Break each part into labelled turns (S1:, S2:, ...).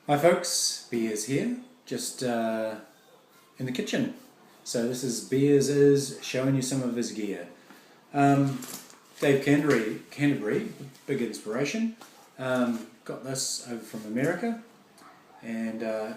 S1: Hi folks, Bierz here, just in the kitchen. So this is Bierz is showing you some of his gear. Dave Canterbury, big inspiration, got this over from America and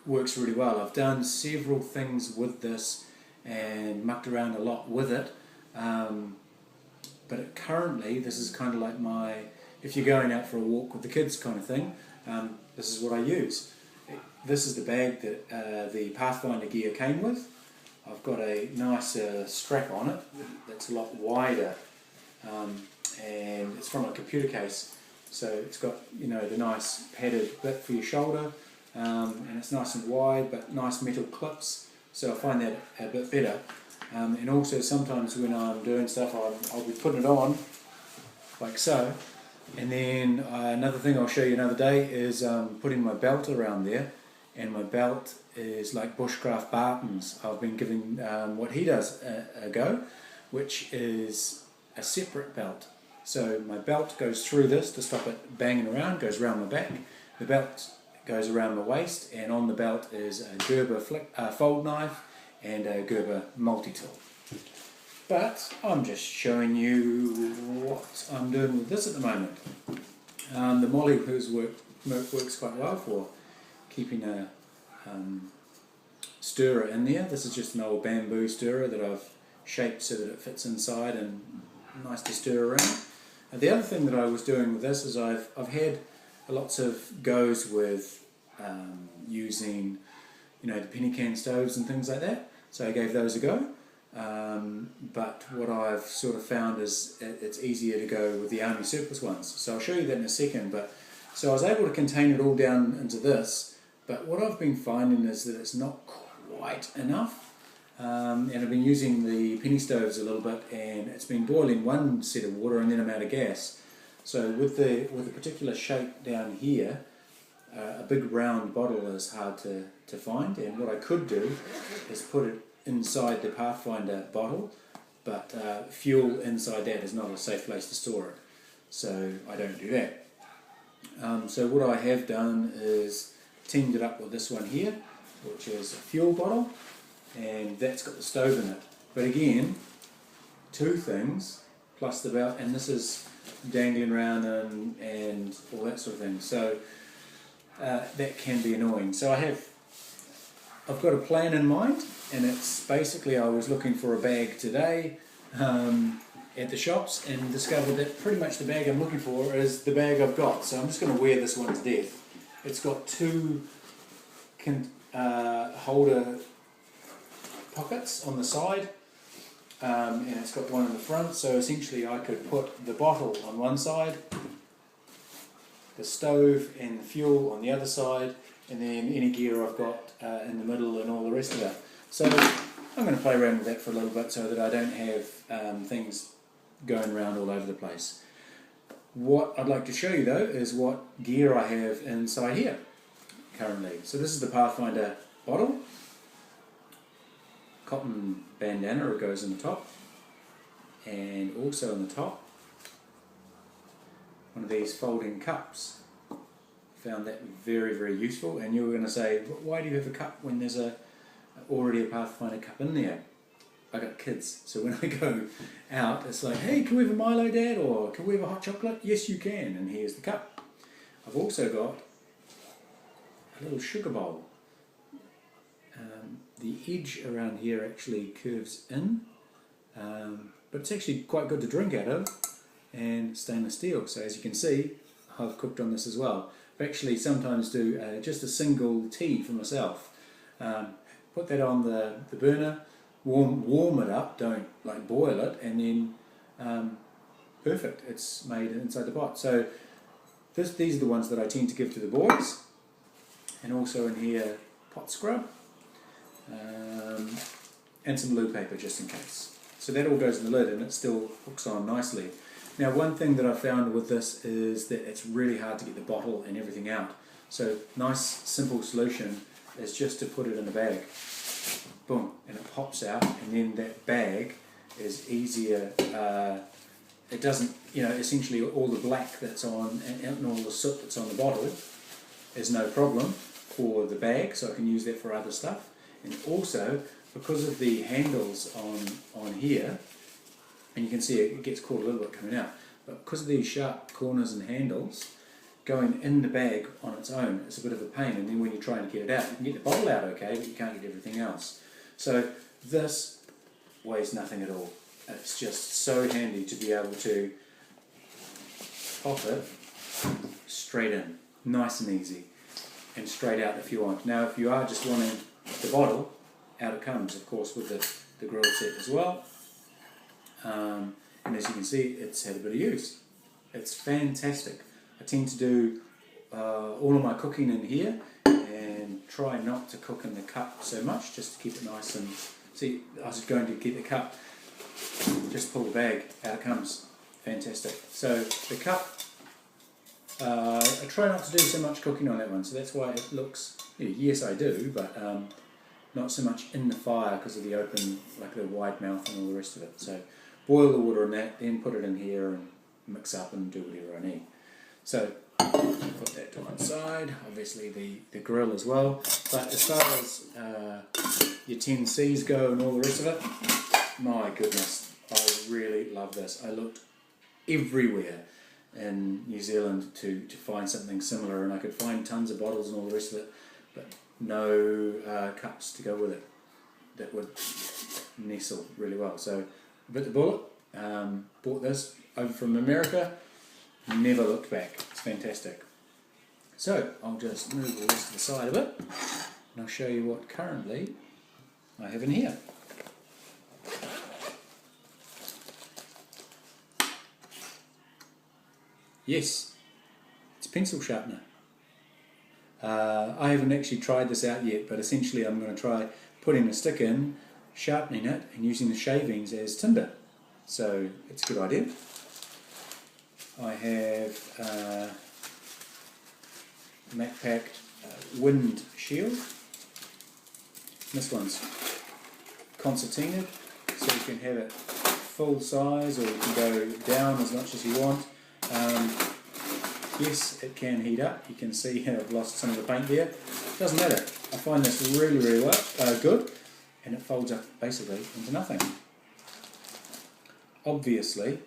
S1: works really well. I've done several things with this and mucked around a lot with it, but currently this is kind of like my, if you're going out for a walk with the kids kind of thing, this is what I use. This is the bag that the Pathfinder gear came with. I've got a nice strap on it that's a lot wider, and it's from a computer case, so it's got, you know, the nice padded bit for your shoulder, and it's nice and wide, but nice metal clips, so I find that a bit better. And also sometimes when I'm doing stuff, I'll be putting it on like so. And then another thing I'll show you another day is putting my belt around there, and my belt is like Bushcraft Barton's. I've been giving what he does a go, which is a separate belt. So my belt goes through this to stop it banging around, goes around my back. The belt goes around my waist, and on the belt is a Gerber fold knife and a Gerber multi-tool. But I'm just showing you what I'm doing with this at the moment. The Molly works quite well for keeping a stirrer in there. This is just an old bamboo stirrer that I've shaped so that it fits inside and nice to stir around. And the other thing that I was doing with this is I've had lots of goes with using, you know, the penny can stoves and things like that. So I gave those a go. But what I've sort of found is it's easier to go with the army surplus ones. So I'll show you that in a second. But so I was able to contain it all down into this, but what I've been finding is that it's not quite enough. And I've been using the penny stoves a little bit, and it's been boiling one set of water and then I'm out of gas. So with the particular shape down here, a big round bottle is hard to find, and what I could do is put it inside the Pathfinder bottle, but fuel inside that is not a safe place to store it, so I don't do that. So what I have done is teamed it up with this one here, which is a fuel bottle, and that's got the stove in it. But again, two things plus the belt, and this is dangling around and all that sort of thing, so that can be annoying. So I've got a plan in mind, and it's basically I was looking for a bag today at the shops and discovered that pretty much the bag I'm looking for is the bag I've got. So I'm just going to wear this one to death. It's got two holder pockets on the side, and it's got one in the front, so essentially I could put the bottle on one side, the stove and the fuel on the other side, and then any gear I've got in the middle and all the rest of it. So I'm going to play around with that for a little bit so that I don't have things going around all over the place. What I'd like to show you though is what gear I have inside here currently. So this is the Pathfinder bottle, cotton bandana, it goes in the top, and also in the top one of these folding cups. Found that very, very useful. And you were going to say, why do you have a cup when there's already a Pathfinder cup in there? I got kids, so when I go out it's like, hey, can we have a Milo, Dad, or can we have a hot chocolate? Yes you can, and here's the cup. I've also got a little sugar bowl. The edge around here actually curves in, but it's actually quite good to drink out of, and stainless steel. So as you can see, I've cooked on this as well. I actually sometimes do just a single tea for myself. Put that on the burner, warm it up, don't like boil it, and then perfect, it's made inside the pot. So these are the ones that I tend to give to the boys, and also in here pot scrub, and some loo paper just in case. So that all goes in the lid and it still hooks on nicely. Now one thing that I found with this is that it's really hard to get the bottle and everything out. So nice simple solution is just to put it in a bag. Boom, and it pops out, and then that bag is easier. It doesn't, you know, essentially all the black that's on and all the soot that's on the bottle is no problem for the bag, so I can use that for other stuff. And also, because of the handles on here, and you can see it gets caught a little bit coming out, but because of these sharp corners and handles, going in the bag on its own is a bit of a pain, and then when you're trying to get it out, you can get the bottle out okay, but you can't get everything else. So this weighs nothing at all. It's just so handy to be able to pop it straight in, nice and easy, and straight out if you want. Now if you are just wanting the bottle, out it comes, of course, with the grill set as well. And as you can see, it's had a bit of use. It's fantastic. I tend to do all of my cooking in here and try not to cook in the cup so much, just to keep it nice and... See, I was going to get the cup, just pull the bag, out it comes. Fantastic. So the cup, I try not to do so much cooking on that one, so that's why it looks... yes, I do, but not so much in the fire because of the open, like the wide mouth and all the rest of it. So boil the water in that, then put it in here and mix up and do whatever I need. So put that to one side, obviously the grill as well. But as far as your 10Cs go and all the rest of it, my goodness, I really love this. I looked everywhere in New Zealand to find something similar, and I could find tons of bottles and all the rest of it, but no cups to go with it that would nestle really well. So bit the bullet, bought this over from America, never looked back. It's fantastic. So I'll just move all this to the side of it and I'll show you what currently I have in here. Yes, it's a pencil sharpener. I haven't actually tried this out yet, but essentially I'm going to try putting a stick in, sharpening it and using the shavings as tinder. So it's a good idea. I have MacPack wind shield. This one's concertinaed, so you can have it full size or you can go down as much as you want. Yes, it can heat up. You can see how I've lost some of the paint there. Doesn't matter. I find this really, really well, good, and it folds up basically into nothing. Obviously,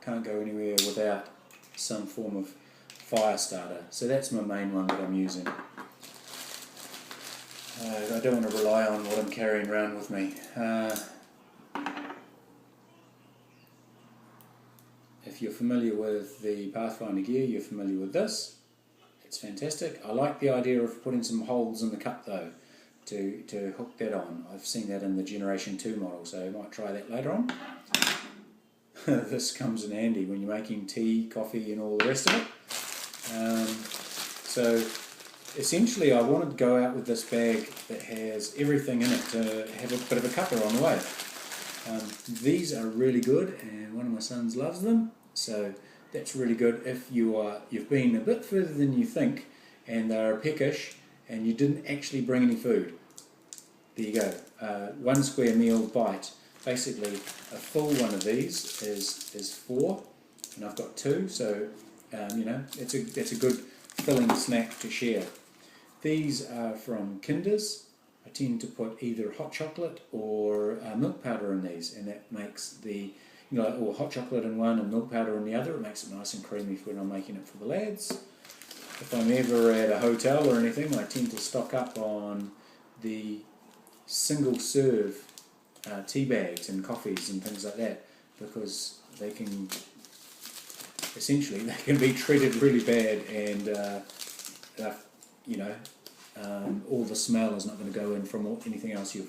S1: can't go anywhere without some form of fire starter. So that's my main one that I'm using. I don't want to rely on what I'm carrying around with me. If you're familiar with the Pathfinder gear, you're familiar with this. It's fantastic. I like the idea of putting some holes in the cup though, to hook that on. I've seen that in the Generation 2 model, so I might try that later on. This comes in handy when you're making tea, coffee and all the rest of it. So essentially I wanted to go out with this bag that has everything in it to have a bit of a cuppa on the way. These are really good and one of my sons loves them, so that's really good if you've been a bit further than you think and they're peckish and you didn't actually bring any food. There you go, 1 square meal bite. Basically a full one of these is 4 and I've got 2, so you know, it's a good filling snack to share. These are from Kinder's. I tend to put either hot chocolate or milk powder in these, and that makes the, you know, or hot chocolate in one and milk powder in the other. It makes it nice and creamy when I'm making it for the lads. If I'm ever at a hotel or anything, I tend to stock up on the single serve tea bags and coffees and things like that, because they can be treated really bad, and you know, all the smell is not going to go in from anything else you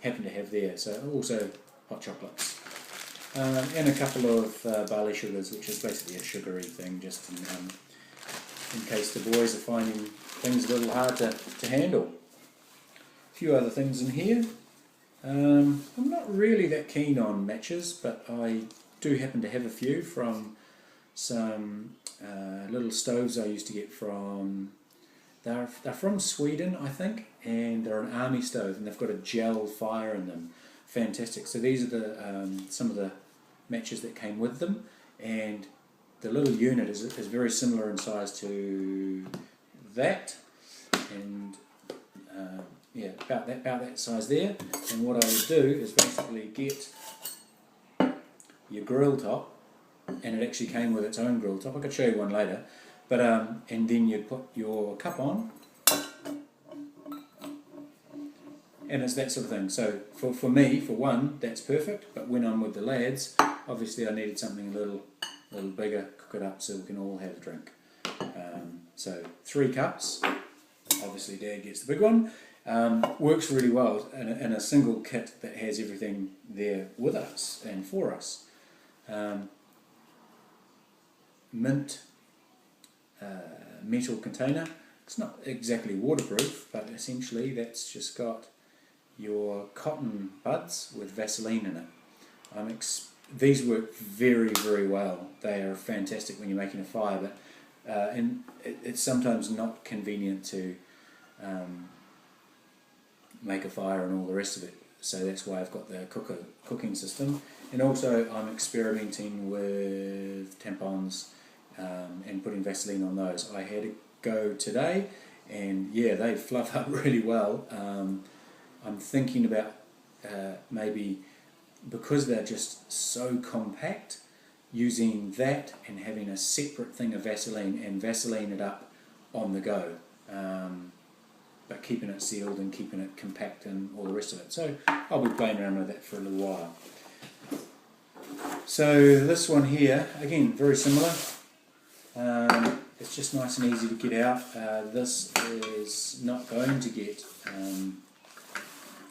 S1: happen to have there. So also hot chocolates and a couple of barley sugars, which is basically a sugary thing, just in case the boys are finding things a little hard to handle. A few other things in here. I'm not really that keen on matches, but I do happen to have a few from some little stoves I used to get from... They're from Sweden, I think, and they're an army stove, and they've got a gel fire in them. Fantastic. So these are the some of the matches that came with them, and the little unit is very similar in size to that, and yeah, about that size there. And what I would do is basically get your grill top, and it actually came with its own grill top. I could show you one later, but and then you'd put your cup on, and it's that sort of thing. So for me, for one, that's perfect. But when I'm with the lads, obviously I needed something a little bigger, cook it up so we can all have a drink. So 3 cups. Obviously, Dad gets the big one. Works really well in a single kit that has everything there with us and for us. Mint metal container. It's not exactly waterproof, but essentially that's just got your cotton buds with Vaseline in it. These work very, very well. They are fantastic when you're making a fire, but and it's sometimes not convenient to make a fire and all the rest of it. So that's why I've got the cooking system. And also I'm experimenting with tampons and putting Vaseline on those. I had a go today, and yeah, they fluff up really well. I'm thinking about maybe, because they're just so compact, using that and having a separate thing of Vaseline and Vaseline it up on the go, but keeping it sealed and keeping it compact and all the rest of it. So I'll be playing around with that for a little while. So this one here, again, very similar. It's just nice and easy to get out. This is not going to get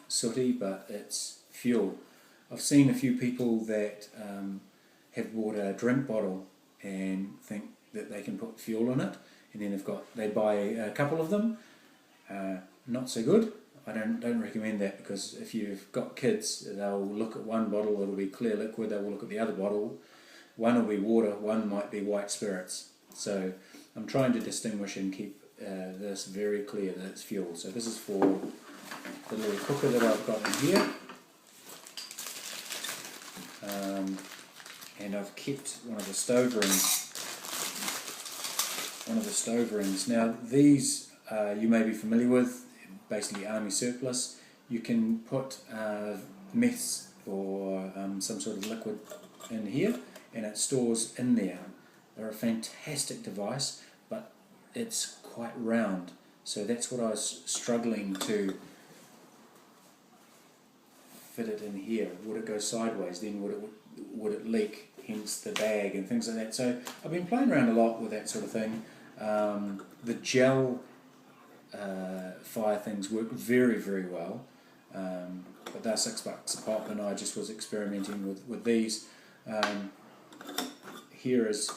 S1: sooty, but it's fuel. I've seen a few people that have bought a drink bottle and think that they can put fuel in it, and then they buy a couple of them. Not so good. I don't recommend that, because if you've got kids, they'll look at one bottle, it'll be clear liquid, they will look at the other bottle, one will be water, one might be white spirits. So I'm trying to distinguish and keep this very clear that it's fuel. So this is for the little cooker that I've got in here. And I've kept one of the stove rings. Now these you may be familiar with, basically army surplus. You can put meths or some sort of liquid in here, and it stores in there. They're a fantastic device, but it's quite round, so that's what I was struggling to fit it in here. Would it go sideways? Then would it leak? Hence the bag and things like that. So I've been playing around a lot with that sort of thing. The gel fire things work very, very well, but they're $6 a pop, and I just was experimenting with these. Here is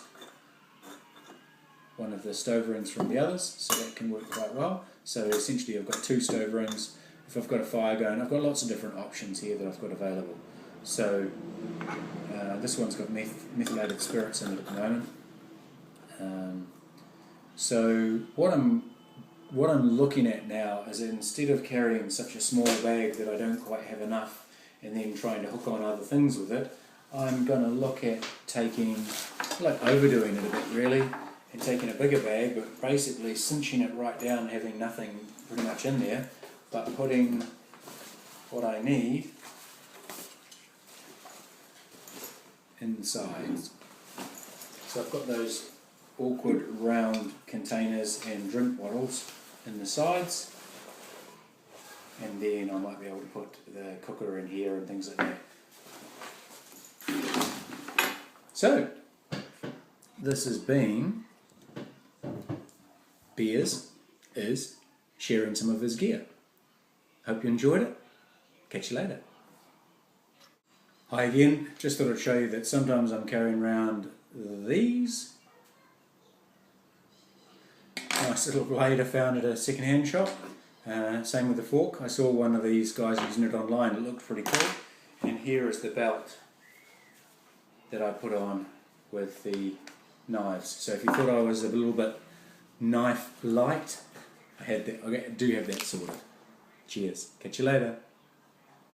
S1: one of the stove rings from the others, so that can work quite well. So essentially I've got 2 stove rings. If I've got a fire going, I've got lots of different options here that I've got available. So this one's got methylated spirits in it at the moment. So what I'm looking at now is, instead of carrying such a small bag that I don't quite have enough and then trying to hook on other things with it, I'm going to look at overdoing it a bit really, and taking a bigger bag, but basically cinching it right down, having nothing pretty much in there, but putting what I need inside. So I've got those awkward round containers and drink bottles in the sides, and then I might be able to put the cooker in here and things like that. So this has been Bierz is sharing some of his gear. Hope you enjoyed it. Catch you later. Hi again, just thought I'd show you that sometimes I'm carrying around these. Nice little blade I found at a second-hand shop. Same with the fork. I saw one of these guys using it online, it looked pretty cool. And here is the belt that I put on with the knives. So if you thought I was a little bit knife light, I do have that sorted. Cheers. Catch you later.